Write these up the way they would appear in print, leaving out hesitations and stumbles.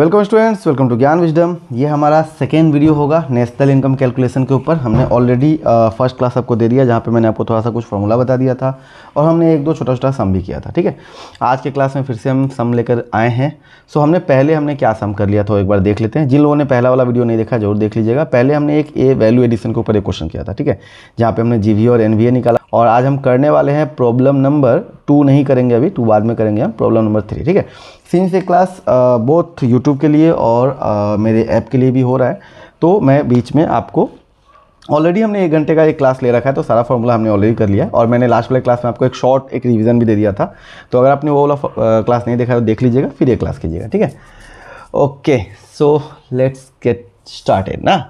Welcome students, welcome to ज्ञान wisdom. ये हमारा सेकेंड वीडियो होगा नेशनल इनकम कैलकुलेशन के ऊपर। हमने ऑलरेडी फर्स्ट क्लास आपको दे दिया, जहाँ पे मैंने आपको थोड़ा सा कुछ फॉर्मूला बता दिया था और हमने एक दो छोटा छोटा सम भी किया था। ठीक है, आज के क्लास में फिर से हम सम लेकर आए हैं। सो हमने क्या सम कर लिया था एक बार देख लेते हैं। जिन लोगों ने पहला वाला वीडियो नहीं देखा जरूर देख लीजिएगा। पहले हमने एक ए वैल्यू एडिशन के ऊपर एक क्वेश्चन किया था, ठीक है, जहाँ पे हमने जीवीए और एनवीए निकाला। और आज हम करने वाले हैं प्रॉब्लम नंबर 2, नहीं करेंगे अभी, 2 बाद में करेंगे हम, प्रॉब्लम नंबर 3। ठीक है, सिंस ये क्लास बोथ यूट्यूब के लिए और मेरे ऐप के लिए भी हो रहा है, तो मैं बीच में आपको ऑलरेडी हमने 1 घंटे का एक क्लास ले रखा है, तो सारा फॉर्मूला हमने ऑलरेडी कर लिया है। और मैंने लास्ट वाले क्लास में आपको एक शॉर्ट एक रिवीजन भी दे दिया था, तो अगर आपने वो वाला क्लास नहीं देखा तो देख लीजिएगा, फिर ये क्लास कीजिएगा। ठीक है, okay, so let's get started ना।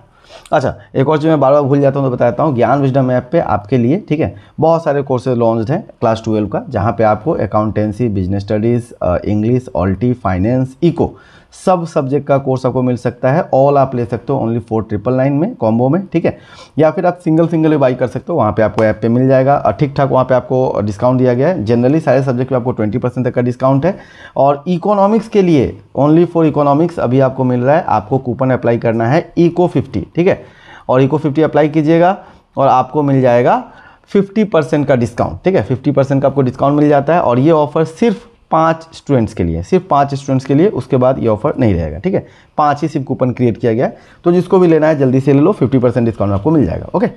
अच्छा, एक और चीज़ मैं बार बार भूल जाता हूँ तो बताता हूँ। ज्ञान विजडम ऐप पे आपके लिए, ठीक है, बहुत सारे कोर्सेज लॉन्च हैं क्लास 12 का, जहाँ पे आपको अकाउंटेंसी, बिजनेस स्टडीज़, इंग्लिश, ऑल्टी, फाइनेंस, इको, सब सब्जेक्ट का कोर्स आपको मिल सकता है। ऑल आप ले सकते हो ओनली 4999 में कॉम्बो में, ठीक है, या फिर आप सिंगल भी बाई कर सकते हो, वहाँ पे आपको ऐप पे मिल जाएगा। और ठीक ठाक वहाँ पे आपको डिस्काउंट दिया गया है। जनरली सारे सब्जेक्ट पे आपको 20% तक का डिस्काउंट है। और इकोनॉमिक्स के लिए ओनली फॉर इकोनॉमिक्स अभी आपको मिल रहा है, आपको कूपन अप्लाई करना है इको 50, ठीक है, और इको 50 अप्लाई कीजिएगा और आपको मिल जाएगा 50% का डिस्काउंट। ठीक है, 50% का आपको डिस्काउंट मिल जाता है। और ये ऑफर सिर्फ 5 स्टूडेंट्स के लिए, सिर्फ 5 स्टूडेंट्स के लिए, उसके बाद ये ऑफर नहीं रहेगा। ठीक है, 5 ही सिर्फ कूपन क्रिएट किया गया है, तो जिसको भी लेना है जल्दी से ले लो, 50% डिस्काउंट आपको मिल जाएगा। ओके,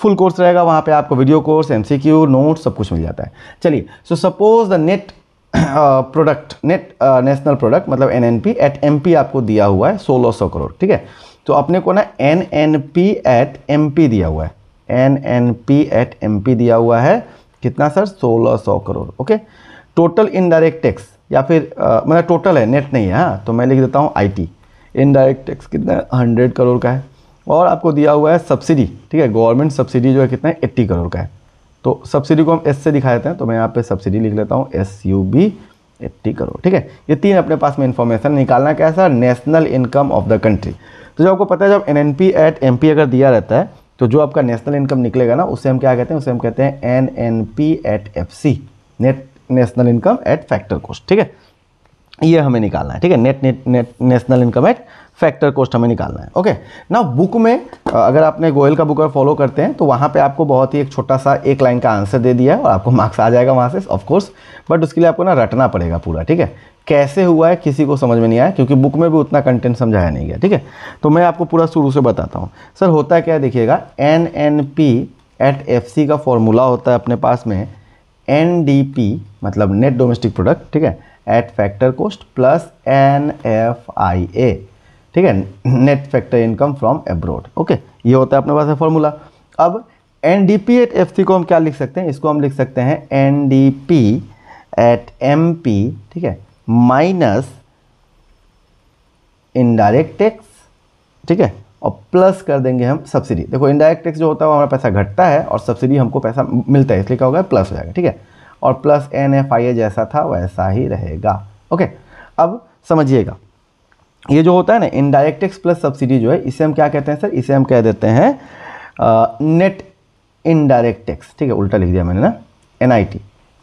फुल कोर्स रहेगा, वहाँ पे आपको वीडियो कोर्स, MCQ, नोट्स सब कुछ मिल जाता है। चलिए, so suppose the net product, net national product मतलब NNP एट MP आपको दिया हुआ है 1600 करोड़। ठीक है, तो अपने को ना NNP एट MP दिया हुआ है, NNP एट MP दिया हुआ है कितना sir, 1600 crore. Okay, total indirect tax, या फिर मतलब टोटल है, नेट नहीं है, हाँ, तो मैं लिख देता हूँ IT, इनडायरेक्ट टैक्स कितना है, 100 करोड़ का है। और आपको दिया हुआ है सब्सिडी, ठीक है, गवर्नमेंट सब्सिडी जो है कितना है, 80 करोड़ का है। तो सब्सिडी को हम S से दिखा देते हैं, तो मैं यहाँ पे सब्सिडी लिख लेता हूँ SUB 80 करोड़। ठीक है, ये 3 अपने पास में इन्फॉर्मेशन निकालना कैसा, national income of the country. तो जो आपको पता है, जब NNP एट MP अगर दिया रहता है, तो जो आपका नेशनल इनकम निकलेगा ना, उससे हम क्या कहते हैं, उसे हम कहते हैं NNP at FC, net national income at factor cost. ठीक है, ये हमें निकालना है। ठीक है, net national income at factor cost हमें निकालना है। ओके, ना बुक में अगर आपने गोयल का बुक फॉलो करते हैं, तो वहाँ पे आपको बहुत ही एक छोटा सा 1 लाइन का आंसर दे दिया है और आपको मार्क्स आ जाएगा वहाँ से, ऑफ कोर्स, बट उसके लिए आपको ना रटना पड़ेगा पूरा। ठीक है, कैसे हुआ है किसी को समझ में नहीं आया, क्योंकि बुक में भी उतना कंटेंट समझाया नहीं गया। ठीक है, तो मैं आपको पूरा शुरू से बताता हूँ। सर होता क्या है, देखिएगा, NNP एट FC का फॉर्मूला होता है अपने पास में NDP मतलब नेट डोमेस्टिक प्रोडक्ट, ठीक है, eight factor cost plus NFIA, ठीक है, net factor income from abroad. Okay, ये होता है अपने पास फॉर्मूला। अब NDP एट FC को हम क्या लिख सकते हैं, इसको हम लिख सकते हैं NDP एट MP, ठीक है, माइनस इनडायरेक्ट टैक्स, ठीक है, और प्लस कर देंगे हम सब्सिडी। देखो, इनडायरेक्ट टैक्स जो होता है वो हमारा पैसा घटता है और सब्सिडी हमको पैसा मिलता है, इसलिए क्या होगा, प्लस हो जाएगा। ठीक है, और प्लस NFIA जैसा था वैसा ही रहेगा। ओके, अब समझिएगा, ये जो होता है ना इनडायरेक्ट टैक्स प्लस सब्सिडी जो है, इसे हम क्या कहते हैं सर, इसे हम कह देते हैं नेट इनडायरेक्ट टैक्स। ठीक है, उल्टा लिख दिया मैंने ना, NIT,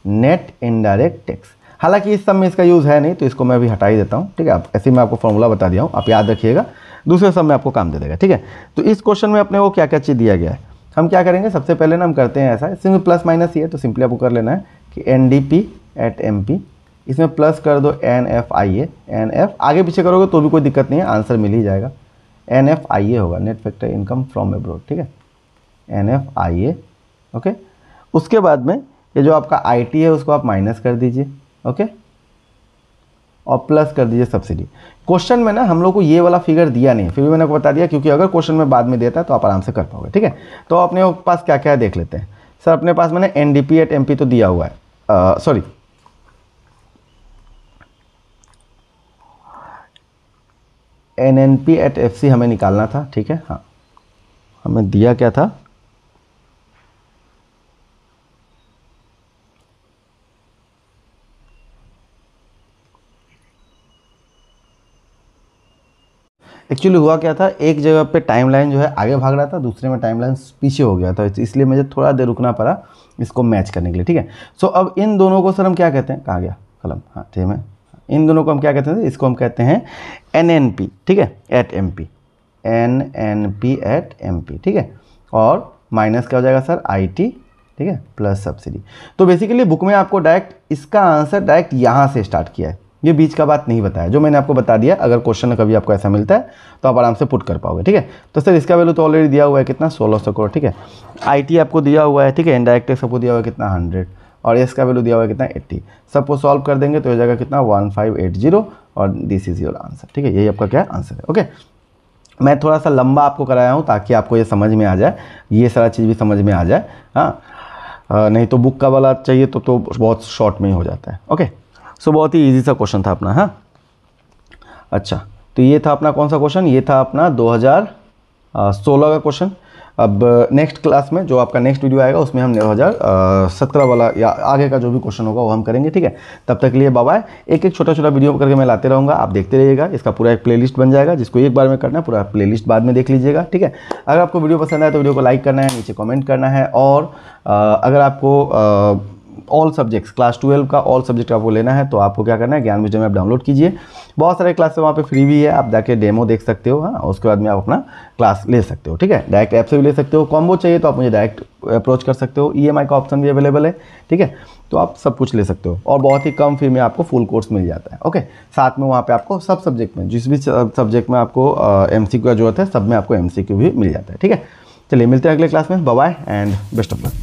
नेट इनडायरेक्ट टैक्स। हालांकि इस सब में इसका यूज़ है नहीं, तो इसको मैं अभी हटा ही देता हूँ। ठीक है, आप ऐसे मैं आपको फॉर्मूला बता दिया हूँ, आप याद रखिएगा, दूसरे सब में आपको काम दे देगा। ठीक है, तो इस क्वेश्चन में अपने को क्या क्या चीज़ दिया गया है, हम क्या करेंगे, सबसे पहले ना हम करते हैं ऐसा, इसमें प्लस माइनस ही है, तो सिंपली आपको कर लेना है कि NDP एट MP, इसमें प्लस कर दो NFIA, NF आगे पीछे करोगे तो भी कोई दिक्कत नहीं है, आंसर मिल ही जाएगा। NFIA होगा, net factor income from abroad. ठीक है, NFIA। ओके, उसके बाद में ये जो आपका IT है उसको आप माइनस कर दीजिए। ओके, और प्लस कर दीजिए सब्सिडी। क्वेश्चन में ना हम लोग को ये वाला फिगर दिया नहीं, फिर भी मैंने आपको बता दिया, क्योंकि अगर क्वेश्चन में बाद में देता है तो आप आराम से कर पाओगे। ठीक है, तो अपने पास क्या क्या है देख लेते हैं। सर अपने पास मैंने NDP एट MP तो दिया हुआ है, सॉरी, NNP एट FC हमें निकालना था। ठीक है, हाँ, हमें दिया क्या था, एक्चुअली हुआ क्या था, एक जगह पे टाइमलाइन जो है आगे भाग रहा था, दूसरे में टाइमलाइन पीछे हो गया था, इसलिए मुझे थोड़ा देर रुकना पड़ा इसको मैच करने के लिए। ठीक है, सो अब इन दोनों को सर हम क्या कहते हैं, कहाँ गया कलम, हाँ ठीक है, इन दोनों को हम क्या कहते हैं, इसको हम कहते हैं NNP, ठीक है, at MP, NNP at MP, ठीक है। और माइनस क्या हो जाएगा सर, IT, ठीक है, प्लस सब्सिडी। तो बेसिकली बुक में आपको डायरेक्ट इसका आंसर डायरेक्ट यहाँ से स्टार्ट किया है, ये बीच का बात नहीं बताया, जो मैंने आपको बता दिया। अगर क्वेश्चन कभी आपको ऐसा मिलता है तो आप आराम से पुट कर पाओगे, ठीक है। तो सर इसका वैल्यू तो ऑलरेडी दिया हुआ है कितना, 1600 करोड़, ठीक है। IT आपको दिया हुआ है, ठीक है, इनडायरेक्ट टैक्स आपको दिया हुआ है कितना 100, और एस का वैल्यू दिया हुआ है कितना 80। सबको सॉल्व कर देंगे तो हो जाएगा कितना 1580, और दिस इज योर आंसर, ठीक है। यही आपका क्या आंसर है, ओके। मैं थोड़ा सा लंबा आपको कराया हूँ ताकि आपको ये समझ में आ जाए, ये सारा चीज़ भी समझ में आ जाए, हाँ। नहीं तो बुक का वाला चाहिए तो बहुत शॉर्ट में ही हो जाता है, ओके। सो बहुत ही ईजी सा क्वेश्चन था अपना, हाँ। अच्छा, तो ये था अपना कौन सा क्वेश्चन, ये था अपना 2016 का क्वेश्चन। अब नेक्स्ट क्लास में जो आपका नेक्स्ट वीडियो आएगा उसमें हम 2017 वाला या आगे का जो भी क्वेश्चन होगा वो हम करेंगे, ठीक है। तब तक के लिए बाय बाय। एक एक छोटा छोटा वीडियो करके मैं लाते रहूँगा, आप देखते रहिएगा। इसका पूरा एक प्लेलिस्ट बन जाएगा, जिसको एक बार में करना है, पूरा प्लेलिस्ट बाद में देख लीजिएगा, ठीक है। अगर आपको वीडियो पसंद आए तो वीडियो को लाइक करना है, नीचे कॉमेंट करना है, और अगर आपको ऑल सब्जेक्ट्स क्लास 12 का ऑल सब्जेक्ट आपको लेना है तो आपको क्या करना है, ज्ञान विजडम ऐप डाउनलोड कीजिए। बहुत सारे क्लास वहाँ पे फ्री भी है, आप जाके डेमो देख सकते हो, हाँ। उसके बाद में आप अपना क्लास ले सकते हो, ठीक है। डायरेक्ट ऐप से भी ले सकते हो, कॉम्बो चाहिए तो आप मुझे डायरेक्ट अप्रोच कर सकते हो। EMI का ऑप्शन भी अवेलेबल है, ठीक है। तो आप सब कुछ ले सकते हो, और बहुत ही कम फी में आपको फुल कोर्स मिल जाता है, ओके। साथ में वहाँ पे आपको सब सब्जेक्ट में, जिस भी सब्जेक्ट में आपको MCQ का जरूरत है, सब में आपको MCQ भी मिल जाता है, ठीक है। चलिए मिलते हैं अगले क्लास में, bye bye and best of luck.